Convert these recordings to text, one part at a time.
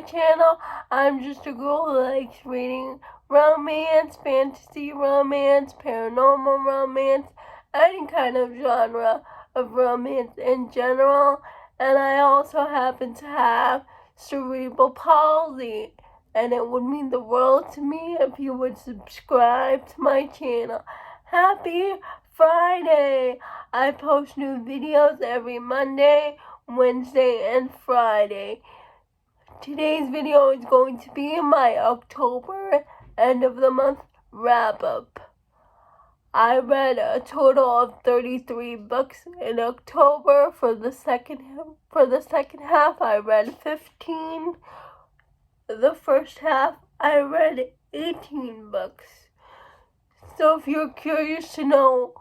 channel. I'm just a girl who likes reading romance, fantasy romance, paranormal romance, any kind of genre of romance in general. And I also happen to have cerebral palsy. And it would mean the world to me if you would subscribe to my channel. Happy Friday! I post new videos every Monday, Wednesday, and Friday. Today's video is going to be my October end of the month wrap-up. I read a total of 33 books in October. For the second half, I read 15. The first half, I read 18 books. So if you're curious to know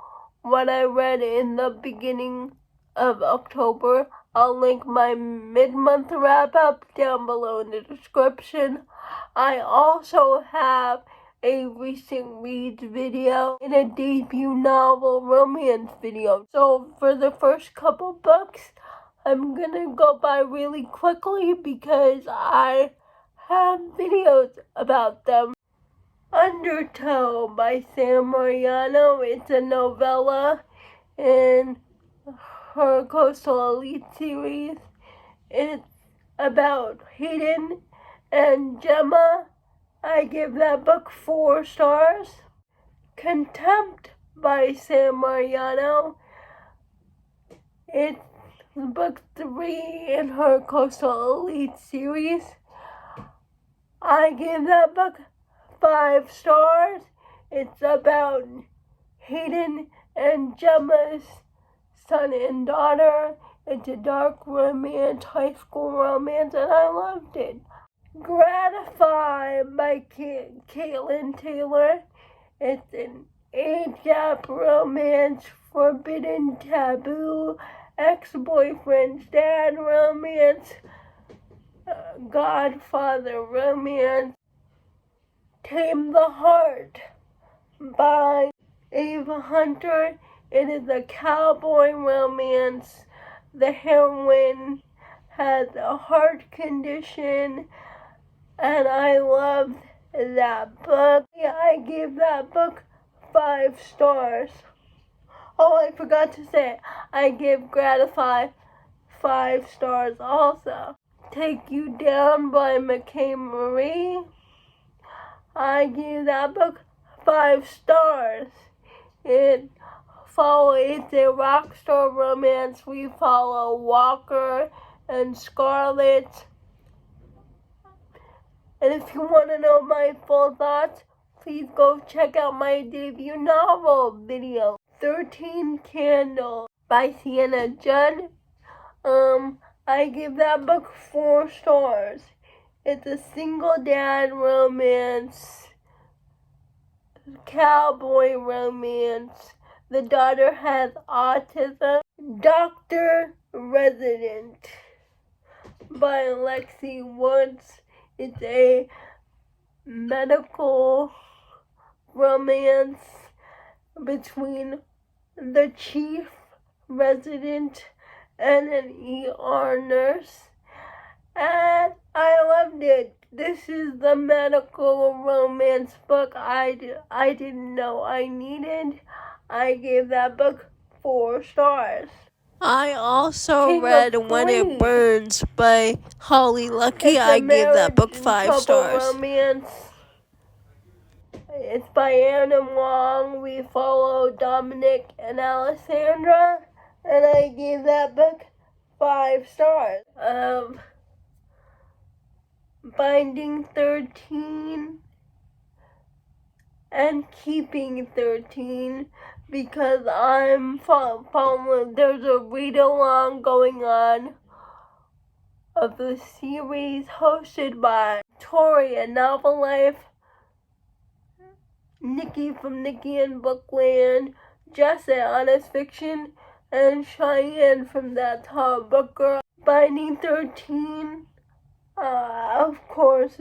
what I read in the beginning of October, I'll link my mid-month wrap-up down below in the description. I also have a recent reads video and a debut novel romance video. So for the first couple books, I'm gonna go by really quickly because I have videos about them. Undertow by Sam Mariano. It's a novella in her Coastal Elite series. It's about Hayden and Gemma. I give that book 4 stars. Contempt by Sam Mariano. It's book 3 in her Coastal Elite series. I give that book 5 stars. It's about Hayden and Gemma's son and daughter. It's a dark romance, high school romance, and I loved it. Gratify by Caitlin Taylor. It's an age-gap romance, forbidden, taboo, ex-boyfriend's dad romance, godfather romance. Tame the Heart by Ava Hunter. It is a cowboy romance. The heroine has a heart condition, and I loved that book. I gave that book 5 stars. Oh, I forgot to say, I gave Gratify 5 stars also. Take You Down by McKay Marie. I gave that book 5 stars. It's a rock star romance. We follow Walker and Scarlett. And if you want to know my full thoughts, please go check out my debut novel video, 13 Candles by Sienna Judd. I give that book 4 stars. It's a single dad romance, cowboy romance. The daughter has autism. Doctor Resident by Lexi Woods. It's a medical romance between the chief resident and an ER nurse. And I loved it. This is the medical romance book I didn't know I needed. I gave that book 4 stars. I also read When It Burns by Holly Lucky. I gave that book 5 stars. Romance. It's by Anna Wong. We follow Dominic and Alessandra, and I gave that book 5 stars. Binding 13 and Keeping 13, because I'm following, there's a read-along going on of the series hosted by Tori and Novel Life, Nikki from Nikki and Bookland, Jess at Honest Fiction, and Cheyenne from That's How a Book Girl. Binding 13, of course,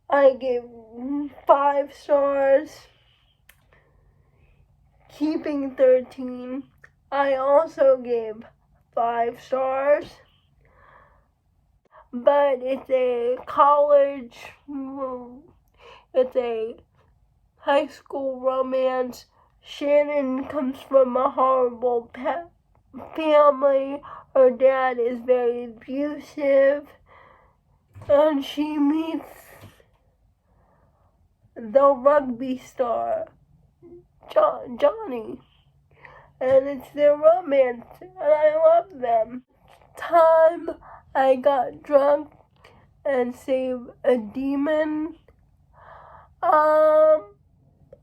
I gave 5 stars. Keeping 13, I also gave 5 stars. but it's a college, it's a high school romance. Shannon comes from a horrible family. Her dad is very abusive, and she meets the rugby star, Johnny, and it's their romance, and I love them. Time I got drunk and saved a demon. I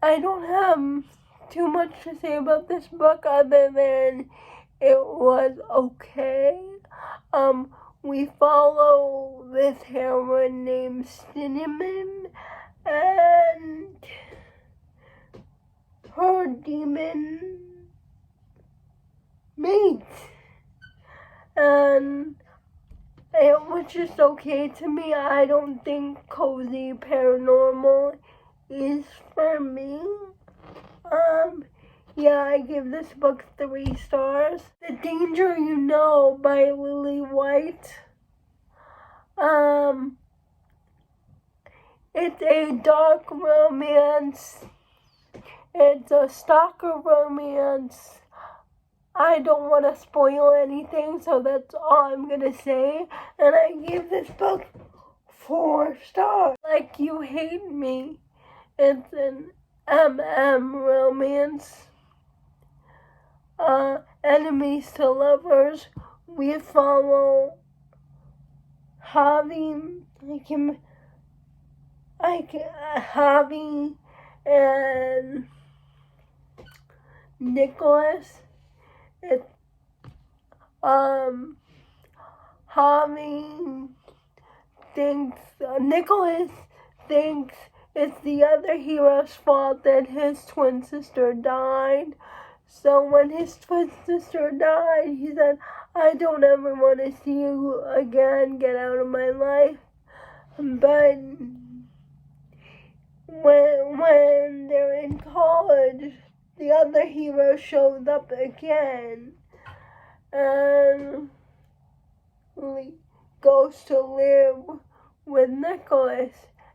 don't have too much to say about this book other than it was okay. We follow this heroine named Cinnamon and her demon mate. And it was just okay to me. I don't think cozy paranormal is for me. Yeah, I give this book 3 stars. The Danger You Know by Lily White. It's a dark romance. It's a stalker romance. I don't want to spoil anything, so that's all I'm gonna say. And I give this book 4 stars. Like You Hate Me. It's an romance. Enemies to lovers. We follow Javi and Nicholas. It's Nicholas thinks it's the other hero's fault that his twin sister died. So when his twin sister died, he said, I don't ever want to see you again, get out of my life. But when they're in college, the other hero shows up again and goes to live with Nicholas,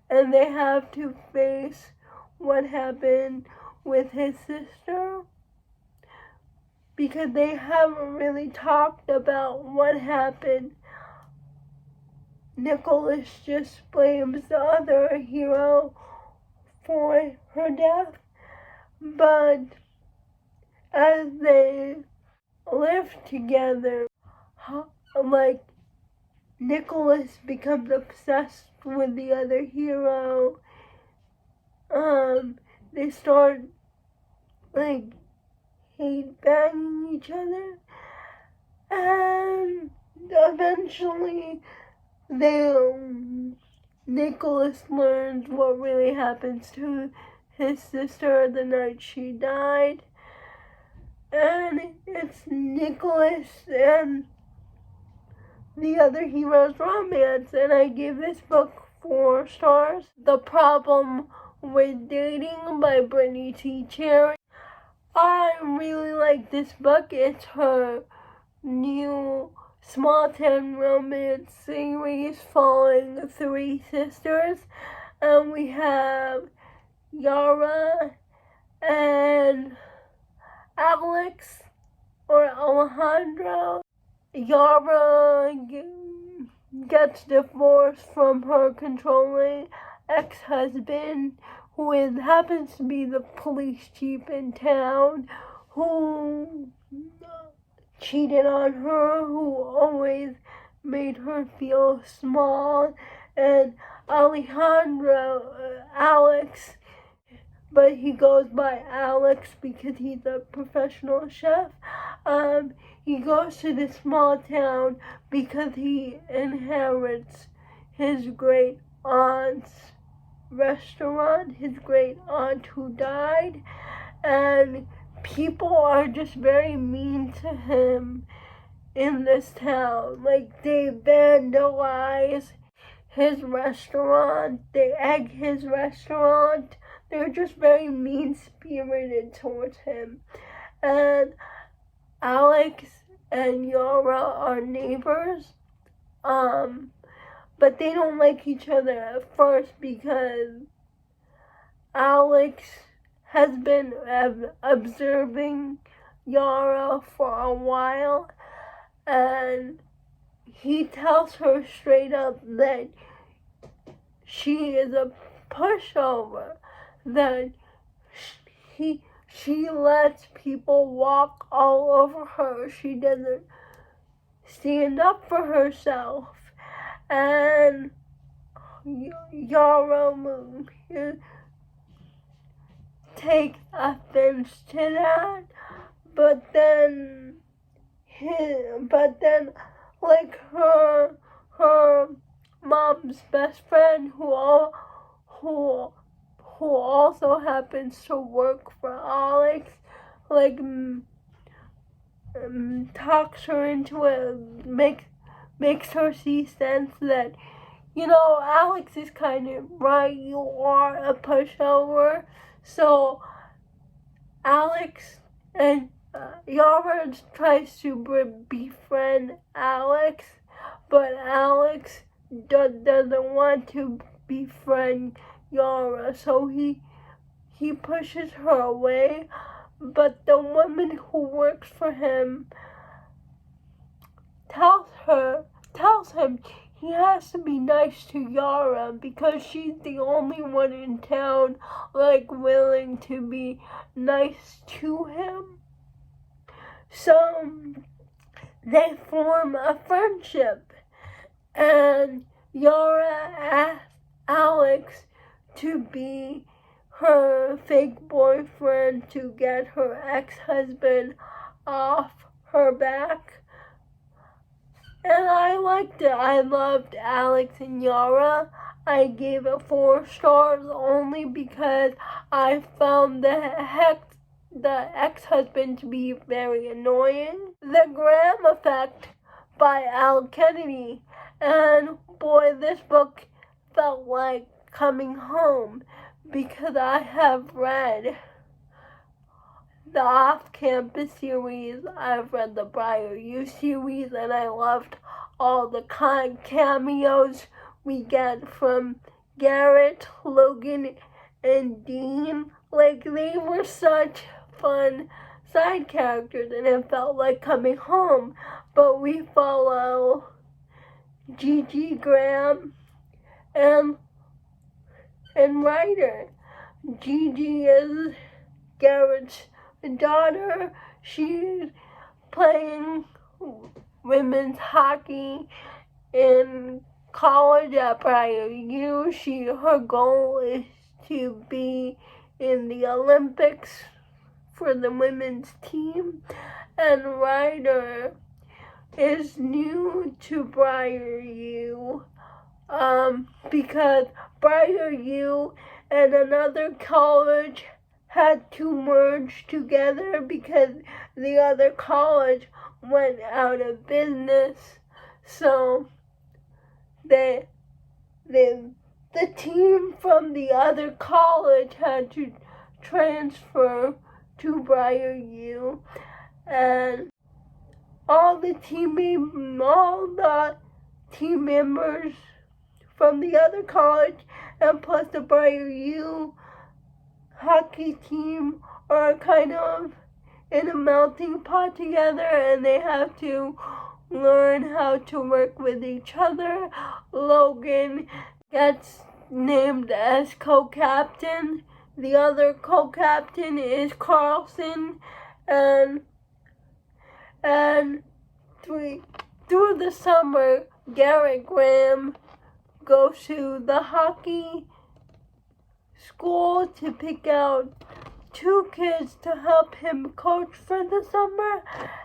and they have to face what happened with his sister, because they haven't really talked about what happened. Nicholas just blames the other hero for her death, but as they live together, like, Nicholas becomes obsessed with the other hero. They start, like, hate banging each other, and eventually Nicholas learns what really happens to his sister the night she died, and it's Nicholas and the other hero's romance, and I give this book 4 stars. The Problem with Dating by Brittany T. Cherry. I really like this book. It's her new small town romance series following 3 sisters. And we have Yara and Alex or Alejandro. Yara gets divorced from her controlling ex-husband, who happens to be the police chief in town, who cheated on her, who always made her feel small. And Alex, but he goes by Alex because he's a professional chef. He goes to this small town because he inherits his great aunt's restaurant, his great aunt who died, and people are just very mean to him in this town. Like, they vandalize his restaurant, they egg his restaurant, they're just very mean-spirited towards him. And Alex and Yara are neighbors. but they don't like each other at first because Alex has been observing Yara for a while, and he tells her straight up that she is a pushover, that she lets people walk all over her. She doesn't stand up for herself. And Yara takes offense to that, but then like her mom's best friend who also happens to work for Alex, like talks her into it, makes her see sense that, you know, Alex is kind of right, you are a pushover. So Alex and Yara tries to befriend Alex, but Alex doesn't want to befriend Yara, so he pushes her away. But the woman who works for him tells him he has to be nice to Yara because she's the only one in town, like, willing to be nice to him. So they form a friendship, and Yara asks Alex to be her fake boyfriend to get her ex-husband off her back. And I liked it. I loved Alex and Yara. I gave it 4 stars only because I found the ex-husband to be very annoying. The Graham Effect by Al Kennedy. And boy, this book felt like coming home because I have read the Off-Campus series, I've read the Briar U series, and I loved all the cameos we get from Garrett, Logan, and Dean. Like, they were such fun side characters, and it felt like coming home. But we follow Gigi Graham and Ryder. Gigi is Garrett's daughter. She's playing women's hockey in college at Briar U. Her goal is to be in the Olympics for the women's team. And Ryder is new to Briar U because Briar U and another college had to merge together because the other college went out of business. So the team from the other college had to transfer to Briar U, and all the team members from the other college and plus the Briar U hockey team are kind of in a melting pot together, and they have to learn how to work with each other. Logan gets named as co-captain. The other co-captain is Carlson, and through the summer, Garrett Graham goes to the hockey school to pick out 2 kids to help him coach for the summer,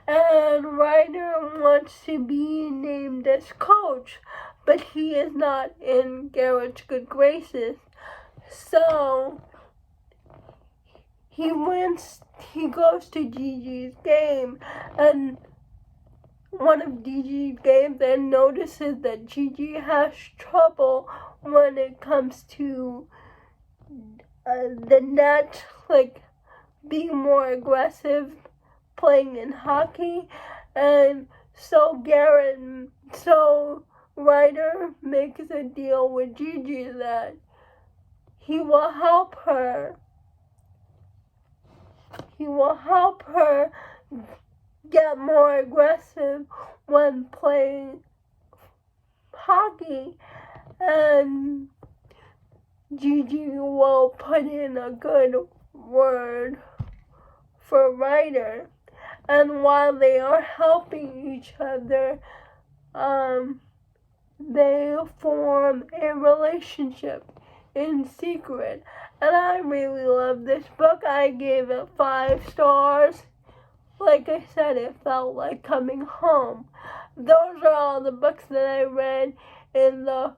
and Ryder wants to be named as coach, but he is not in Garrett's good graces. So he goes to Gigi's game, and one of Gigi's games, and notices that Gigi has trouble when it comes to the net, like being more aggressive playing in hockey. And so writer makes a deal with Gigi that he will help her. He will help her get more aggressive when playing hockey, and Gigi will put in a good word for Ryder. And while they are helping each other, they form a relationship in secret. And I really love this book. I gave it 5 stars. Like I said, it felt like coming home. Those are all the books that I read in the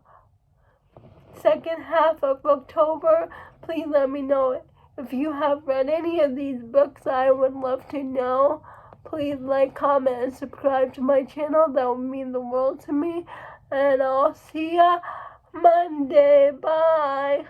second half of October. Please let me know if you have read any of these books. I would love to know. Please like, comment, and subscribe to my channel. That would mean the world to me. And I'll see ya Monday. Bye.